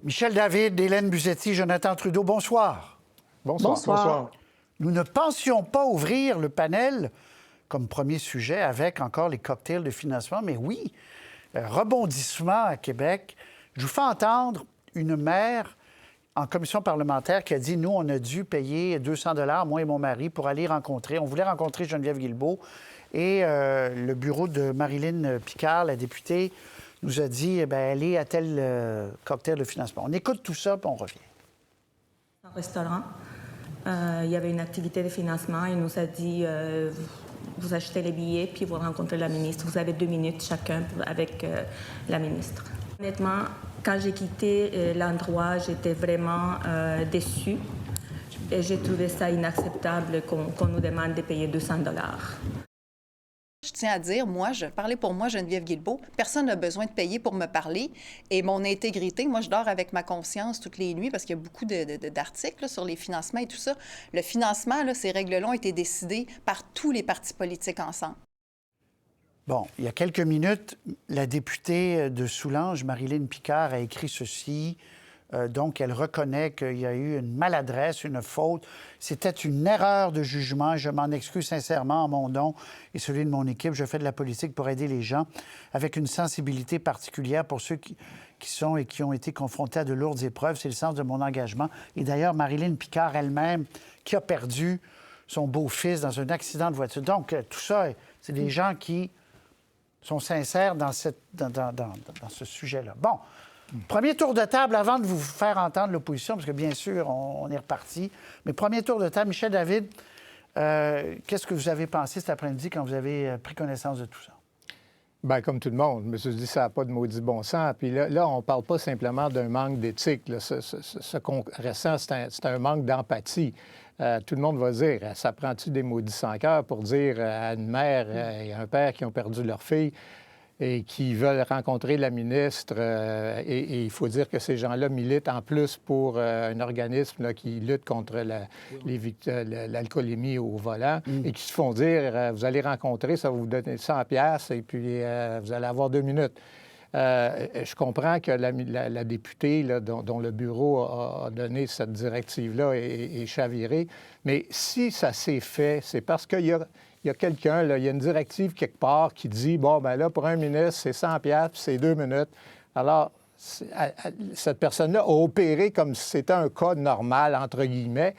Michel David, Hélène Buzetti, Jonathan Trudeau, bonsoir. Bonsoir. Bonsoir. Nous ne pensions pas ouvrir le panel comme premier sujet avec encore les cocktails de financement, mais oui, rebondissement à Québec. Je vous fais entendre une maire en commission parlementaire qui a dit, nous, on a dû payer 200 $ moi et mon mari, pour aller rencontrer. On voulait rencontrer Geneviève Guilbeault et le bureau de Marilyn Picard, la députée, nous a dit, elle est à tel cocktail de financement. On écoute tout ça, puis on revient. Un restaurant, il y avait une activité de financement. Il nous a dit, vous achetez les billets, puis vous rencontrez la ministre. Vous avez 2 minutes chacun avec la ministre. Honnêtement, quand j'ai quitté l'endroit, j'étais vraiment déçue. Et j'ai trouvé ça inacceptable qu'on nous demande de payer 200 $. Je tiens à dire, moi, je parlais pour moi, Geneviève Guilbeault. Personne n'a besoin de payer pour me parler. Et mon intégrité, moi, je dors avec ma conscience toutes les nuits parce qu'il y a beaucoup d'articles sur les financements et tout ça. Le financement, là, ces règles-là ont été décidées par tous les partis politiques ensemble. Bon, il y a quelques minutes, la députée de Soulanges, Marilyn Picard, a écrit ceci. Donc, elle reconnaît qu'il y a eu une maladresse, une faute. C'était une erreur de jugement. Je m'en excuse sincèrement en mon nom et celui de mon équipe. Je fais de la politique pour aider les gens avec une sensibilité particulière pour ceux qui sont et qui ont été confrontés à de lourdes épreuves. C'est le sens de mon engagement. Et d'ailleurs, Marilyn Picard elle-même, qui a perdu son beau-fils dans un accident de voiture. Donc, tout ça, c'est des gens qui sont sincères dans ce sujet-là. Bon. Premier tour de table avant de vous faire entendre l'opposition, parce que bien sûr, on est reparti. Mais premier tour de table, Michel David, qu'est-ce que vous avez pensé cet après-midi quand vous avez pris connaissance de tout ça? Bien, comme tout le monde, je me suis dit, ça n'a pas de maudit bon sens. Puis là on ne parle pas simplement d'un manque d'éthique. Ce qu'on ressent, c'est un manque d'empathie. Tout le monde va dire, ça prend-tu des maudits sans cœur pour dire à une mère et un père qui ont perdu leur fille et qui veulent rencontrer la ministre. Et il faut dire que ces gens-là militent en plus pour un organisme là, qui lutte contre l'alcoolémie au volant et qui se font dire, vous allez rencontrer, ça va vous donner 100 $ et puis vous allez avoir 2 minutes. Je comprends que la députée là, dont le bureau a donné cette directive-là est chavirée, mais si ça s'est fait, c'est parce qu'il y a quelqu'un, il y a une directive quelque part qui dit, bon, ben là, pour un ministre, c'est 100 $ puis c'est 2 minutes. Alors, cette personne-là a opéré comme si c'était un cas normal, entre guillemets.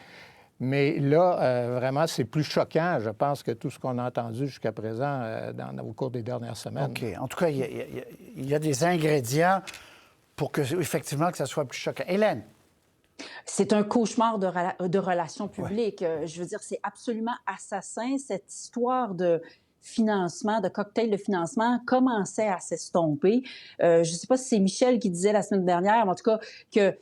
Mais là, vraiment, c'est plus choquant, je pense, que tout ce qu'on a entendu jusqu'à présent au cours des dernières semaines. OK. En tout cas, il y a des ingrédients pour que, effectivement, que ça soit plus choquant. Hélène? C'est un cauchemar de relations publiques. Ouais. Je veux dire, c'est absolument assassin, cette histoire de financement, de cocktail de financement commençait à s'estomper. Je ne sais pas si c'est Michel qui disait la semaine dernière, mais en tout cas, que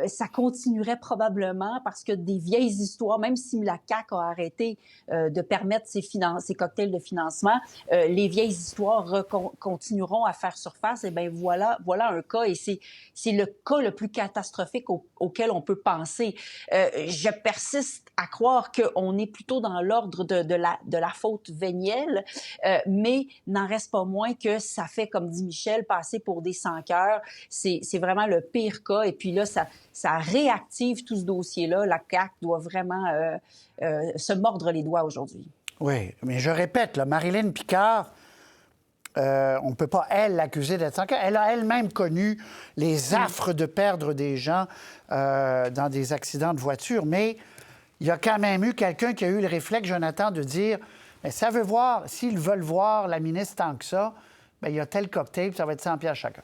ça continuerait probablement parce que des vieilles histoires, même si la CAQ a arrêté de permettre ces cocktails de financement, les vieilles histoires continueront à faire surface. Et bien voilà un cas, et c'est le cas le plus catastrophique auquel on peut penser. Je persiste à croire qu'on est plutôt dans l'ordre de la faute vénielle, mais n'en reste pas moins que ça fait, comme dit Michel, passer pour des sans-cœurs. C'est vraiment le pire cas. Et puis là, ça réactive tout ce dossier-là. La CAQ doit vraiment se mordre les doigts aujourd'hui. Oui, mais je répète, là, Marilyn Picard, on ne peut pas, elle, l'accuser d'être sans cœur. Elle a elle-même connu les affres de perdre des gens dans des accidents de voiture, mais il y a quand même eu quelqu'un qui a eu le réflexe, Jonathan, de dire, mais ça veut voir, s'ils veulent voir la ministre tant que ça, bien, il y a tel cocktail, ça va être 100 $ chacun.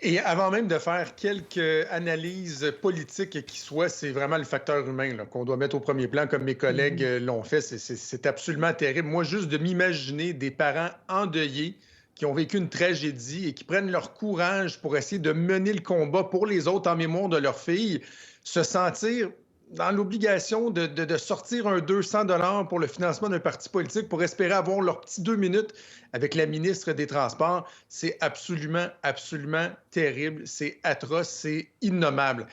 Et avant même de faire quelques analyses politiques qui soient, c'est vraiment le facteur humain là, qu'on doit mettre au premier plan, comme mes collègues l'ont fait. C'est absolument terrible. Moi, juste de m'imaginer des parents endeuillés qui ont vécu une tragédie et qui prennent leur courage pour essayer de mener le combat pour les autres en mémoire de leur fille, se sentir dans l'obligation de sortir un 200 $ pour le financement d'un parti politique pour espérer avoir leurs petits 2 minutes avec la ministre des Transports, c'est absolument, absolument terrible. C'est atroce, c'est innommable.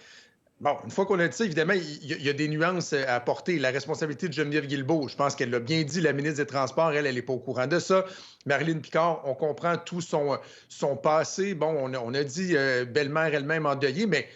Bon, une fois qu'on a dit ça, évidemment, il y a des nuances à apporter. La responsabilité de Geneviève Guilbeault, je pense qu'elle l'a bien dit, la ministre des Transports, elle n'est pas au courant de ça. Marilyn Picard, on comprend tout son passé. Bon, on a dit belle-mère elle-même endeuillée, mais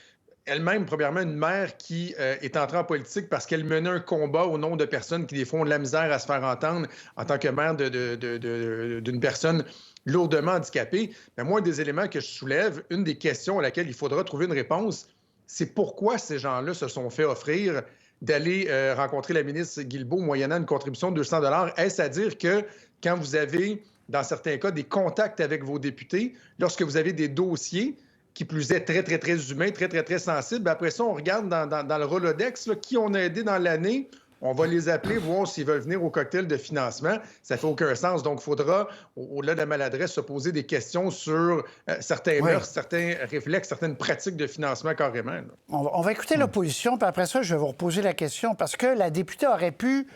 elle-même, premièrement, une mère qui est entrée en politique parce qu'elle menait un combat au nom de personnes qui, des fois, ont de la misère à se faire entendre en tant que mère d'une personne lourdement handicapée. Mais moi, un des éléments que je soulève, une des questions à laquelle il faudra trouver une réponse, c'est pourquoi ces gens-là se sont fait offrir d'aller rencontrer la ministre Guilbeault moyennant une contribution de 200 $. Est-ce à dire que quand vous avez, dans certains cas, des contacts avec vos députés, lorsque vous avez des dossiers, qui plus est très, très, très humains, très, très, très sensibles, après ça, on regarde dans le Rolodex là, qui on a aidé dans l'année. On va les appeler, voir s'ils veulent venir au cocktail de financement. Ça fait aucun sens. Donc, il faudra, au-delà de la maladresse, se poser des questions sur certains mœurs, certains réflexes, certaines pratiques de financement carrément. Là. On va écouter l'opposition, puis après ça, je vais vous reposer la question, parce que la députée aurait pu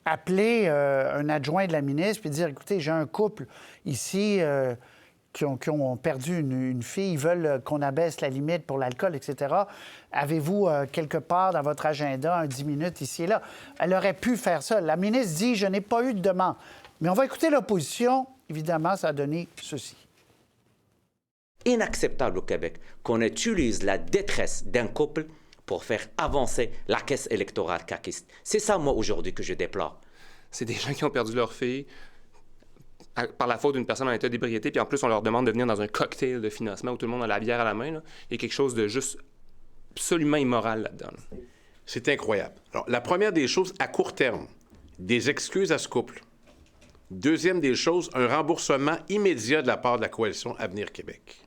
appeler un adjoint de la ministre puis dire, écoutez, j'ai un couple ici qui ont perdu une fille, ils veulent qu'on abaisse la limite pour l'alcool, etc. Avez-vous quelque part dans votre agenda un 10 minutes ici et là? Elle aurait pu faire ça. La ministre dit, je n'ai pas eu de demande. Mais on va écouter l'opposition. Évidemment, ça a donné ceci. Inacceptable au Québec qu'on utilise la détresse d'un couple pour faire avancer la caisse électorale caquiste. C'est ça, moi, aujourd'hui, que je déplore. C'est des gens qui ont perdu leur fille par la faute d'une personne en état d'ébriété, puis en plus, on leur demande de venir dans un cocktail de financement où tout le monde a la bière à la main. Là. Il y a quelque chose de juste absolument immoral là-dedans. Là. C'est incroyable. Alors, la première des choses, à court terme, des excuses à ce couple. Deuxième des choses, un remboursement immédiat de la part de la coalition Avenir Québec.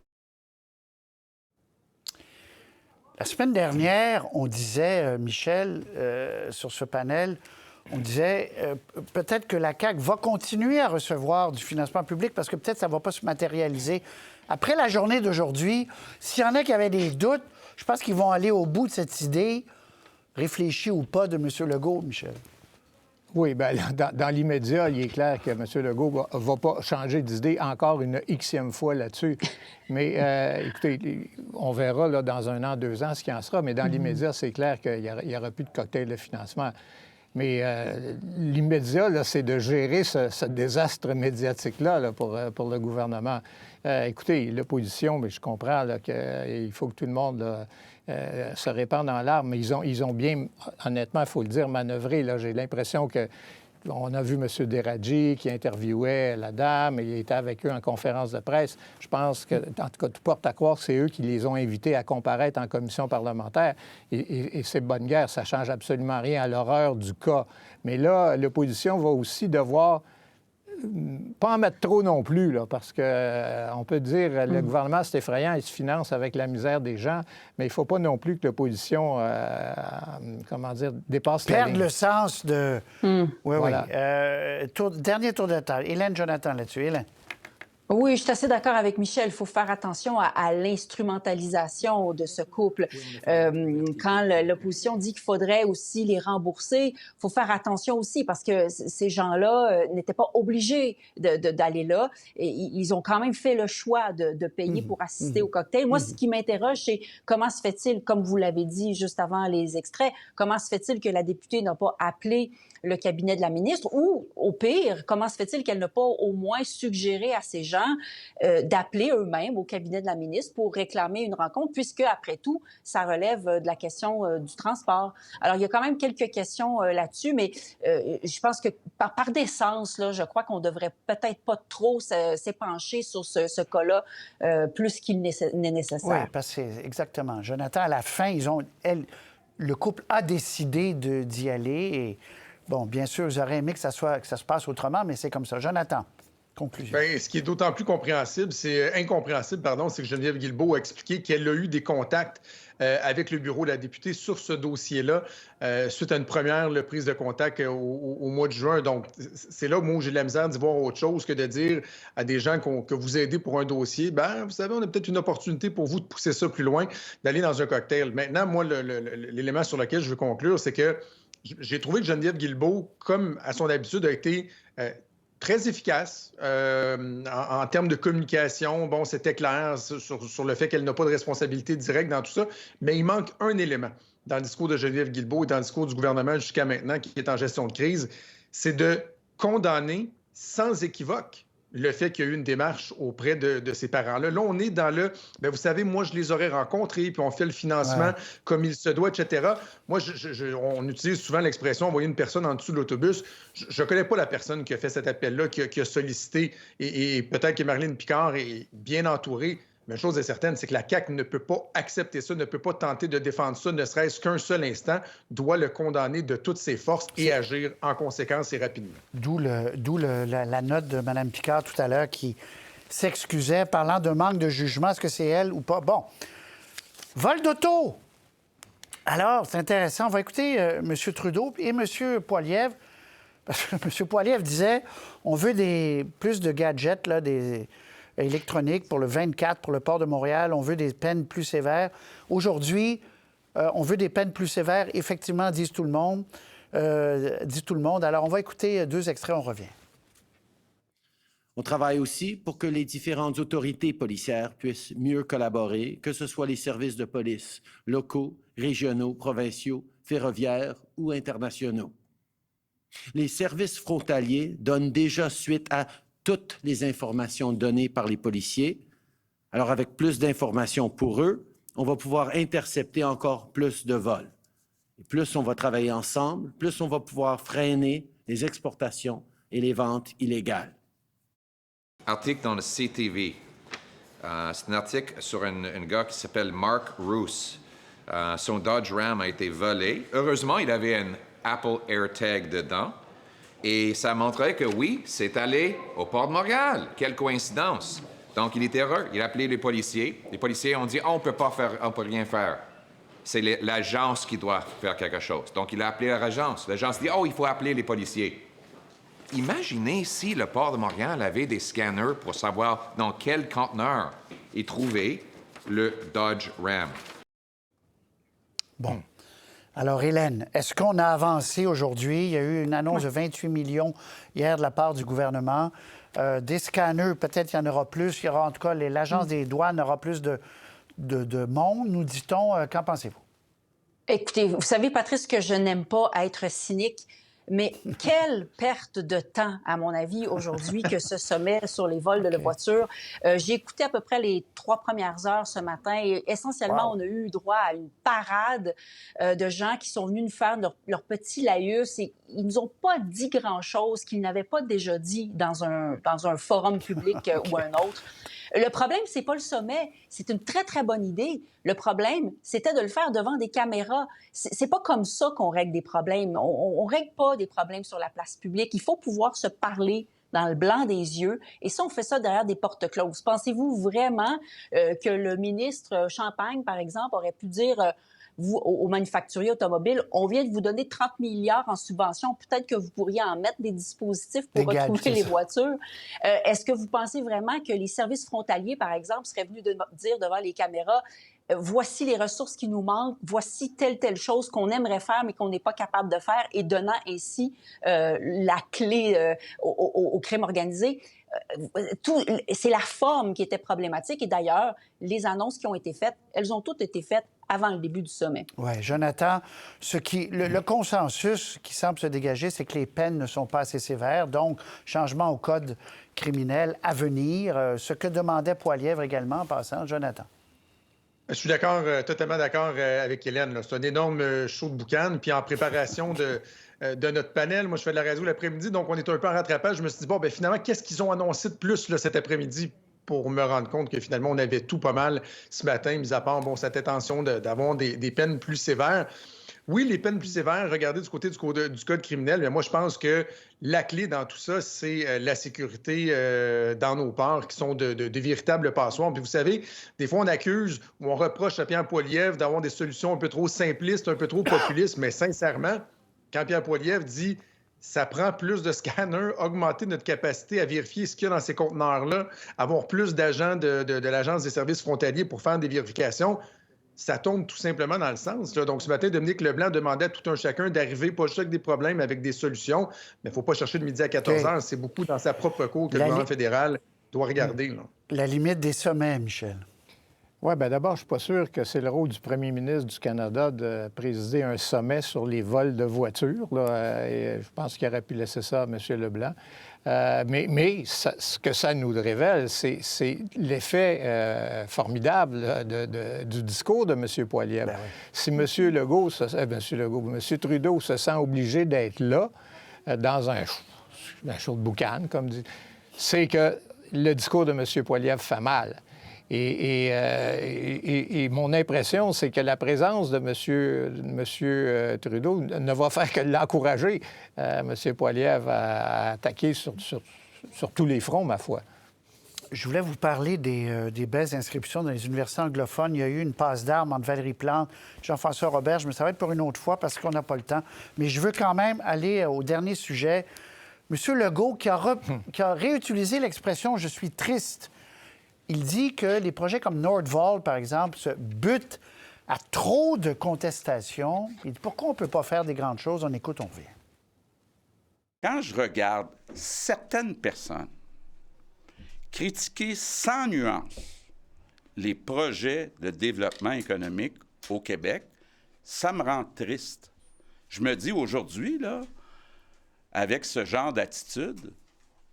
La semaine dernière, on disait, Michel, sur ce panel, on disait peut-être que la CAQ va continuer à recevoir du financement public parce que peut-être ça ne va pas se matérialiser. Après la journée d'aujourd'hui, s'il y en a qui avaient des doutes, je pense qu'ils vont aller au bout de cette idée, réfléchie ou pas, de M. Legault, Michel. Oui, bien, dans l'immédiat, il est clair que M. Legault ne va pas changer d'idée encore une xème fois là-dessus. Mais écoutez, on verra là, dans 1 an, 2 ans ce qu'il en sera. Mais dans l'immédiat, c'est clair qu'il n'y aura plus de cocktail de financement. Mais l'immédiat, là, c'est de gérer ce désastre médiatique-là là, pour le gouvernement. Écoutez, l'opposition, je comprends qu'il faut que tout le monde là, se répande en larmes, mais ils ont bien, honnêtement, il faut le dire, manœuvré. Là. J'ai l'impression que on a vu M. Deradji qui interviewait la dame, et il était avec eux en conférence de presse. Je pense que, en tout cas, tout porte à croire que c'est eux qui les ont invités à comparaître en commission parlementaire. Et c'est bonne guerre, ça ne change absolument rien à l'horreur du cas. Mais là, l'opposition va aussi devoir pas en mettre trop non plus, là, parce qu'on peut dire le gouvernement, c'est effrayant, il se finance avec la misère des gens, mais il ne faut pas non plus que l'opposition, dépasse la ligne. Perdre le sens de... Oui, voilà. oui. Dernier tour de table. Hélène Jonathan là-dessus. Hélène. Oui, je suis assez d'accord avec Michel. Il faut faire attention à l'instrumentalisation de ce couple. Quand l'opposition dit qu'il faudrait aussi les rembourser, il faut faire attention aussi parce que ces gens-là n'étaient pas obligés d'aller là. Et ils ont quand même fait le choix de payer pour assister au cocktail. Moi, ce qui m'interroge, c'est comment se fait-il, comme vous l'avez dit juste avant les extraits, comment se fait-il que la députée n'a pas appelé le cabinet de la ministre ou, au pire, comment se fait-il qu'elle n'a pas au moins suggéré à ces gens d'appeler eux-mêmes au cabinet de la ministre pour réclamer une rencontre, puisque, après tout, ça relève de la question du transport. Alors, il y a quand même quelques questions là-dessus, mais je pense que par décence, là, je crois qu'on devrait peut-être pas trop s'épancher sur ce cas-là plus qu'il n'est nécessaire. Oui, parce que c'est exactement. Jonathan, à la fin, le couple a décidé d'y aller et, bon, bien sûr, j'aurais aimé que ça se passe autrement, mais c'est comme ça. Jonathan. Conclusion. Bien, ce qui est d'autant plus incompréhensible, c'est que Geneviève Guilbeault a expliqué qu'elle a eu des contacts avec le bureau de la députée sur ce dossier-là, suite à une première prise de contact au mois de juin. Donc, c'est là où j'ai de la misère d'y voir autre chose que de dire à des gens que vous aidez pour un dossier, bien, vous savez, on a peut-être une opportunité pour vous de pousser ça plus loin, d'aller dans un cocktail. Maintenant, moi, l'élément sur lequel je veux conclure, c'est que j'ai trouvé que Geneviève Guilbeault, comme à son habitude, a été très efficace en termes de communication. Bon, c'était clair sur le fait qu'elle n'a pas de responsabilité directe dans tout ça, mais il manque un élément dans le discours de Geneviève Guilbeault et dans le discours du gouvernement jusqu'à maintenant, qui est en gestion de crise, c'est de condamner sans équivoque le fait qu'il y a eu une démarche auprès de ces parents-là. Là, on est dans le... Bien, vous savez, moi, je les aurais rencontrés, puis on fait le financement comme il se doit, etc. Moi, on utilise souvent l'expression « envoyer une personne en dessous de l'autobus ». Je ne connais pas la personne qui a fait cet appel-là, qui a sollicité, et peut-être que Marilyn Picard est bien entourée. Mais une chose est certaine, c'est que la CAQ ne peut pas accepter ça, ne peut pas tenter de défendre ça, ne serait-ce qu'un seul instant, doit le condamner de toutes ses forces et agir en conséquence et rapidement. D'où la note de Mme Picard tout à l'heure qui s'excusait, parlant d'un manque de jugement. Est-ce que c'est elle ou pas? Bon. Vol d'auto! Alors, c'est intéressant. On va écouter M. Trudeau et M. Poilievre. Parce que M. Poilievre disait on veut plus de gadgets, là, électroniques pour le 24, pour le port de Montréal. On veut des peines plus sévères. Aujourd'hui, on veut des peines plus sévères. Effectivement, dit tout le monde. Alors, on va écouter 2 extraits, on revient. On travaille aussi pour que les différentes autorités policières puissent mieux collaborer, que ce soit les services de police locaux, régionaux, provinciaux, ferroviaires ou internationaux. Les services frontaliers donnent déjà suite à toutes les informations données par les policiers. Alors, avec plus d'informations pour eux, on va pouvoir intercepter encore plus de vols. Et plus on va travailler ensemble, plus on va pouvoir freiner les exportations et les ventes illégales. Article dans le CTV. C'est un article sur un gars qui s'appelle Mark Roos. Son Dodge Ram a été volé. Heureusement, il avait un Apple AirTag dedans. Et ça montrait que oui, c'est allé au port de Montréal. Quelle coïncidence. Donc, il était heureux. Il a appelé les policiers. Les policiers ont dit « on peut rien faire. C'est l'agence qui doit faire quelque chose. » Donc, il a appelé l'agence. L'agence dit « oh, il faut appeler les policiers. » Imaginez si le port de Montréal avait des scanners pour savoir dans quel conteneur est trouvé le Dodge Ram. Bon. Alors, Hélène, est-ce qu'on a avancé aujourd'hui? Il y a eu une annonce de 28 millions hier de la part du gouvernement. Des scanners, peut-être qu'il y en aura plus. Il y aura en tout cas, l'Agence des douanes aura plus de monde, nous dit-on. Qu'en pensez-vous? Écoutez, vous savez, Patrice, que je n'aime pas être cynique, mais quelle perte de temps, à mon avis, aujourd'hui, que ce sommet sur les vols de la voiture. J'ai écouté à peu près les 3 premières heures ce matin et essentiellement, on a eu droit à une parade de gens qui sont venus nous faire leur petit laïus et ils nous ont pas dit grand-chose qu'ils n'avaient pas déjà dit dans un forum public ou un autre. Le problème, c'est pas le sommet. C'est une très, très bonne idée. Le problème, c'était de le faire devant des caméras. C'est pas comme ça qu'on règle des problèmes. On règle pas des problèmes sur la place publique. Il faut pouvoir se parler dans le blanc des yeux. Et ça, on fait ça derrière des portes closes. Pensez-vous vraiment que le ministre Champagne, par exemple, aurait pu dire... Vous, aux manufacturiers automobiles, on vient de vous donner 30 milliards en subventions. Peut-être que vous pourriez en mettre des dispositifs pour retrouver les voitures. Est-ce que vous pensez vraiment que les services frontaliers, par exemple, seraient venus dire devant les caméras voici les ressources qui nous manquent, voici telle chose qu'on aimerait faire mais qu'on n'est pas capable de faire et donnant ainsi la clé au crime organisé? C'est la forme qui était problématique et d'ailleurs, les annonces qui ont été faites, elles ont toutes été faites avant le début du sommet. Oui, Jonathan, le consensus qui semble se dégager, c'est que les peines ne sont pas assez sévères, donc changement au code criminel à venir, ce que demandait Poilievre également en passant. Jonathan. Je suis d'accord, totalement d'accord avec Hélène. C'est un énorme show de boucan. Puis en préparation de notre panel, moi, je fais de la radio l'après-midi, donc on est un peu en rattrapage. Je me suis dit, bon, bien finalement, qu'est-ce qu'ils ont annoncé de plus là, cet après-midi pour me rendre compte que finalement, on avait tout pas mal ce matin, mis à part cette intention d'avoir des peines plus sévères. Oui, les peines plus sévères, regardez du côté du code criminel, mais moi, je pense que la clé dans tout ça, c'est la sécurité dans nos ports, qui sont de véritables passoires. Puis vous savez, des fois, on accuse ou on reproche à Pierre Poilievre d'avoir des solutions un peu trop simplistes, un peu trop populistes, mais sincèrement, quand Pierre Poilievre dit « ça prend plus de scanners, augmenter notre capacité à vérifier ce qu'il y a dans ces conteneurs-là, avoir plus d'agents de l'Agence des services frontaliers pour faire des vérifications », ça tombe tout simplement dans le sens. Là. Donc, ce matin, Dominique Leblanc demandait à tout un chacun d'arriver, pas juste avec des problèmes, avec des solutions, mais il ne faut pas chercher de midi à 14 heures. C'est beaucoup dans sa propre cour que le gouvernement fédéral doit regarder. Là. La limite des sommets, Michel. Oui, bien d'abord, je ne suis pas sûr que c'est le rôle du premier ministre du Canada de présider un sommet sur les vols de voitures. Là, et je pense qu'il aurait pu laisser ça à M. Leblanc. Mais ce que ça nous révèle, c'est l'effet formidable du discours de M. Poilievre. Ben oui. Si M. M. Trudeau se sent obligé d'être là, dans un show de boucan, comme dit, c'est que le discours de M. Poilievre fait mal. Et mon impression, c'est que la présence de M. Trudeau ne va faire que l'encourager, M. Poilievre, à attaquer sur tous les fronts, ma foi. Je voulais vous parler des belles inscriptions dans les universités anglophones. Il y a eu une passe d'armes entre Valérie Plante, Jean-François Roberge, mais ça va être pour une autre fois parce qu'on n'a pas le temps. Mais je veux quand même aller au dernier sujet. M. Legault, qui a réutilisé l'expression « je suis triste », il dit que les projets comme Nordvolt, par exemple, se butent à trop de contestations. Il dit pourquoi on ne peut pas faire des grandes choses? On écoute, on revient. Quand je regarde certaines personnes critiquer sans nuance les projets de développement économique au Québec, ça me rend triste. Je me dis aujourd'hui, là, avec ce genre d'attitude,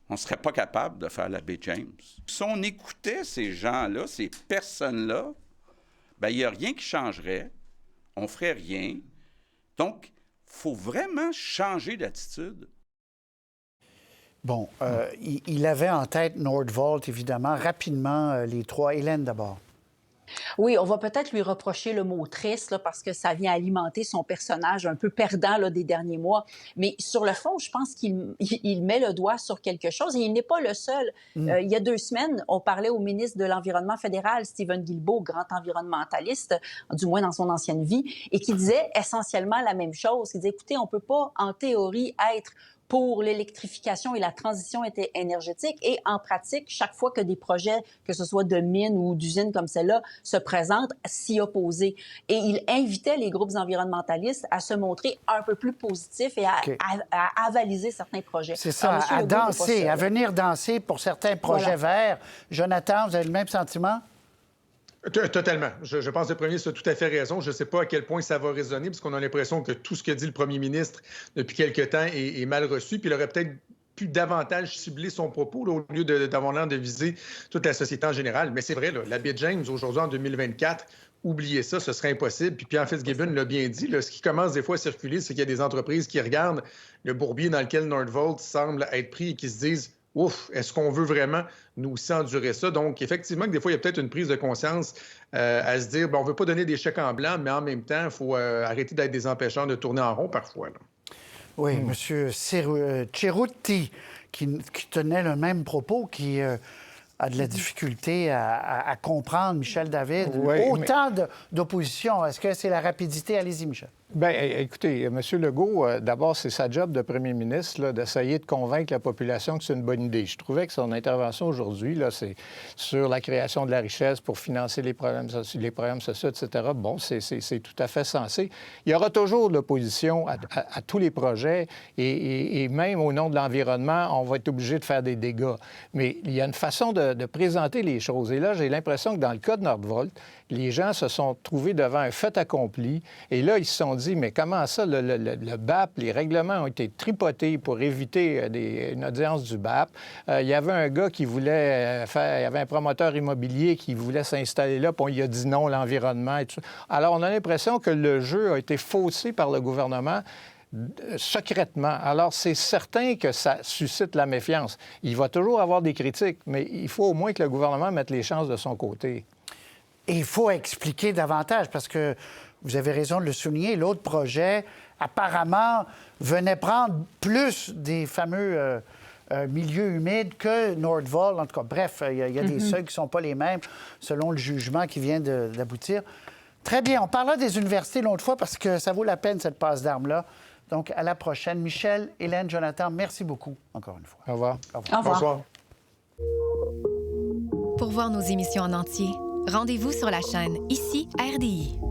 on ne serait pas capable de faire la baie James. Si on écoutait ces gens-là, ces personnes-là, bien, il n'y a rien qui changerait. On ne ferait rien. Donc, il faut vraiment changer d'attitude. Bon, il avait en tête Nordvolt, évidemment. Rapidement, les trois. Hélène, d'abord. Oui, on va peut-être lui reprocher le mot triste là, parce que ça vient alimenter son personnage un peu perdant là, des derniers mois. Mais sur le fond, je pense qu'il met le doigt sur quelque chose et il n'est pas le seul. Il y a 2 semaines, on parlait au ministre de l'Environnement fédéral, Stephen Guilbeault, grand environnementaliste, du moins dans son ancienne vie, et qui disait essentiellement la même chose. Il disait, écoutez, on ne peut pas en théorie être pour l'électrification et la transition énergétique. Et en pratique, chaque fois que des projets, que ce soit de mines ou d'usines comme celle-là, se présentent, s'y opposer. Et il invitait les groupes environnementalistes à se montrer un peu plus positifs et à avaliser certains projets. C'est ça, à danser, à venir danser pour certains projets verts. Jonathan, vous avez le même sentiment? Totalement. Je pense que le premier ministre a tout à fait raison. Je ne sais pas à quel point ça va résonner, parce qu'on a l'impression que tout ce que dit le premier ministre depuis quelque temps est mal reçu. Puis il aurait peut-être pu davantage cibler son propos là, au lieu d'avoir l'air de viser toute la société en général. Mais c'est vrai, là, la baie James, aujourd'hui, en 2024, oubliez ça, ce serait impossible. Puis Pierre Fitzgibbon l'a bien dit. Là, ce qui commence des fois à circuler, c'est qu'il y a des entreprises qui regardent le bourbier dans lequel Nordvolt semble être pris et qui se disent « Ouf, est-ce qu'on veut vraiment nous aussi endurer ça? » Donc, effectivement, que des fois, il y a peut-être une prise de conscience à se dire, on ne veut pas donner des chèques en blanc, mais en même temps, il faut arrêter d'être des empêcheurs de tourner en rond parfois. Là. Oui, M. Cerutti, qui tenait le même propos, qui a de la difficulté à comprendre Michel David. Oui, autant d'opposition. Est-ce que c'est la rapidité? Allez-y, Michel. Bien, écoutez, M. Legault, d'abord, c'est sa job de premier ministre là, d'essayer de convaincre la population que c'est une bonne idée. Je trouvais que son intervention aujourd'hui, là, c'est sur la création de la richesse pour financer les programmes sociaux, etc. Bon, c'est tout à fait sensé. Il y aura toujours de l'opposition à tous les projets et même au nom de l'environnement, on va être obligé de faire des dégâts. Mais il y a une façon de présenter les choses. Et là, j'ai l'impression que dans le cas de Nordvolt, les gens se sont trouvés devant un fait accompli. Et là, ils se sont dit, mais comment ça, le BAP, les règlements ont été tripotés pour éviter une audience du BAP. Il y avait un gars qui voulait il y avait un promoteur immobilier qui voulait s'installer là, puis on lui a dit non, l'environnement et tout ça. Alors, on a l'impression que le jeu a été faussé par le gouvernement secrètement. Alors, c'est certain que ça suscite la méfiance. Il va toujours avoir des critiques, mais il faut au moins que le gouvernement mette les chances de son côté. Et il faut expliquer davantage, parce que vous avez raison de le souligner, l'autre projet, apparemment, venait prendre plus des fameux milieux humides que Nordvolt. En tout cas, bref, il y a des seuils qui ne sont pas les mêmes selon le jugement qui vient d'aboutir. Très bien, on parlera des universités l'autre fois parce que ça vaut la peine, cette passe d'armes-là. Donc, à la prochaine. Michel, Hélène, Jonathan, merci beaucoup, encore une fois. Au revoir. Au revoir. Bonsoir. Pour voir nos émissions en entier, Rendez-vous sur la chaîne Ici RDI.